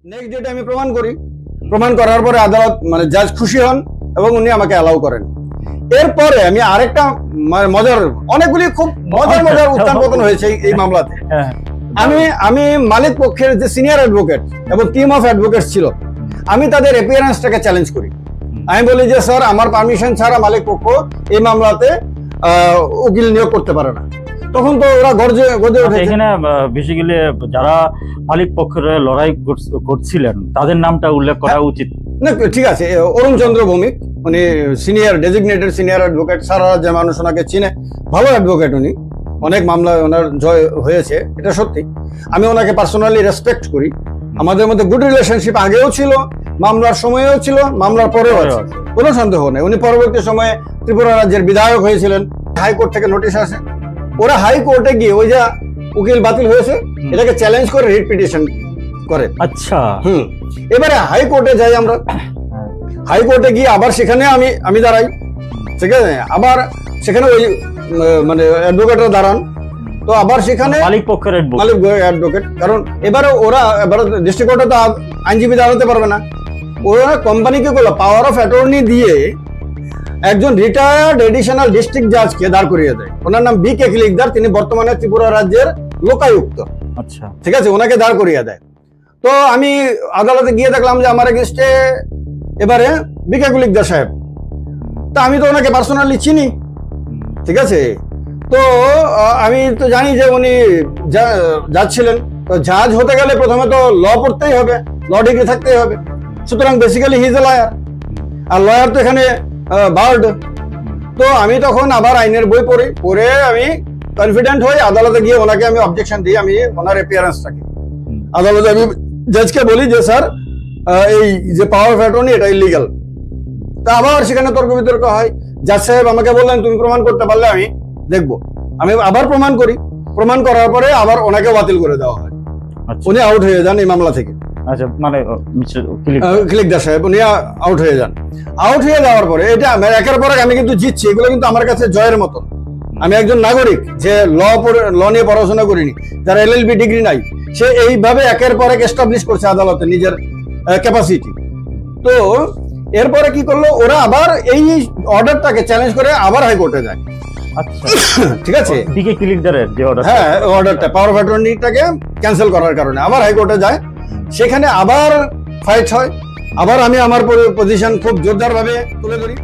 Next ডেটে আমি প্রমাণ করি, প্রমাণ করার পরে আদালত মানে জাজ খুশি হন এবং উনি আমাকে অ্যালাউ করেন। এরপরে আমি আরেকটা মজার, অনেকগুলি খুব মজার উত্থান পতন হয়েছে এই মামলাতে। আমি মালিক পক্ষের যে সিনিয়র অ্যাডভোকেট এবং টিম অফ অ্যাডভোকেটস ছিল, আমি তাদের অ্যাপিয়ারেন্সটাকে চ্যালেঞ্জ করি। আমি বলি যে স্যার, আমার পারমিশন ছাড়া মালিক পক্ষ এই মামলাতে উকিল নিয়োগ করতে পারে না। তখন তো ওরা গর্জে উঠেছে। এখানে বেসিক্যালি যারা মালিক পক্ষের লড়াই করছিলেন তাদের নামটা উল্লেখ করা উচিত না। ঠিক আছে, অরুণ চন্দ্র ভৌমিক, উনি সিনিয়র ডেজিগনেটেড সিনিয়র অ্যাডভোকেট, সারা যে মানুষ ওনাকে চিনে, ভালো অ্যাডভোকেট, উনি অনেক মামলায় ওনার জয় হয়েছে, এটা সত্যি। আমি ওনাকে পার্সোনালি রেসপেক্ট করি। আমাদের মধ্যে গুড রিলেশনশিপ আগেও ছিল, মামলার সময়েও ছিল, মামলার পরেও আছে, কোনো সন্দেহ নেই। উনি পরবর্তী সময়ে ত্রিপুরা রাজ্যের বিধায়ক হয়েছিলেন। হাইকোর্ট থেকে নোটিশ আসে, ওরা হাইকোর্টে গিয়ে ওই যা উকিল বাতিল হয়েছে এটাকে চ্যালেঞ্জ করে রিট পিটিশন করে। আচ্ছা, এবারে হাইকোর্টে যাই আমরা। হাইকোর্টে গিয়ে আবার সেখানে আমি দাঁড়াই, ঠিক আছে, আবার সেখানে ওই মানে অ্যাডভোকেটরা দাঁড়ান। তো আবার সেখানে মালিক পক্ষের অ্যাডভোকেট, কারণ এবারে ডিস্ট্রিক্ট কোর্টে তো আইনজীবী দাঁড়াতে পারবে না। ওরা কোম্পানিকে পাওয়ার অফ অ্যাটর্নি দিয়ে একজন রিটায়ার্ড এডিশনাল ডিস্ট্রিক্ট জাজকে দাঁড় করিয়ে দেয়। ওনার নাম বি কে কিলিকদার, তিনি বর্তমানে ত্রিপুরা রাজ্যের লোকায়ুক্ত। আচ্ছা, ঠিক আছে, ওনাকে দাঁড় করিয়ে দেয়। তো আমি আদালতে গিয়ে দেখলাম যে আমার এগেইনস্টে এবারে বি কে কিলিকদার সাহেব। তা আমি তো ওনাকে পার্সোনালি চিনি, ঠিক আছে। তো আমি তো জানি যে উনি জাজ ছিলেন। তো জাজ হতে গেলে প্রথমে তো ল পড়তেই হবে, ল ডিগ্রি থাকতেই হবে। সুতরাং basically he is a lawyer, আর লয়ার তো এখানে বার্ড। তো আমি তখন আবার আইনের বই পড়ে আমি কনফিডেন্ট হই, আদালতে গিয়ে ওনাকে আমি অবজেকশন দিই, আমি ওনার অ্যাপিয়ারেন্সটাকে আদালতে আমি জাজকে বলি যে স্যার, এই যে পাওয়ার অফ অ্যাটর্নি এটা ইলিগাল। তা আবার সেখানে তর্ক বিতর্ক হয়। জাজ সাহেব আমাকে বললেন তুমি প্রমাণ করতে পারলে আমি দেখবো। আমি আবার প্রমাণ করি, প্রমাণ করার পরে আবার ওনাকে বাতিল করে দেওয়া হয়। উনি আউট হয়ে যান এই মামলা থেকে। আচ্ছা, মানে কিলিকদার সাহেব উনি আউট হয়ে যান। আউট হয়ে যাওয়ার পরে এটা একের পর এক আমি কিন্তু জিতছি। এগুলো কিন্তু আমার কাছে জয়ের মতন। আমি একজন নাগরিক যে ল নিয়ে পড়াশোনা করিনি, যার LLB ডিগ্রি নাই, সে এইভাবে একের পর এক এস্টাবলিশ করছে আদালতে নিজের ক্যাপাসিটি। তো এরপরে কি করলো, ওরা আবার এই অর্ডারটাকে চ্যালেঞ্জ করে আবার হাইকোর্টে যায়। আচ্ছা, ঠিক আছে, বিকে কিলিকদারের যে অর্ডার, হ্যাঁ, অর্ডারটা পাওয়ার অফ অ্যাটর্নিটাকে ক্যান্সেল করার কারণে আবার হাইকোর্টে যায়। সেখানে আবার ফাইট হয়, আবার আমি আমার পজিশন খুব জোরদার ভাবে তুলে ধরি।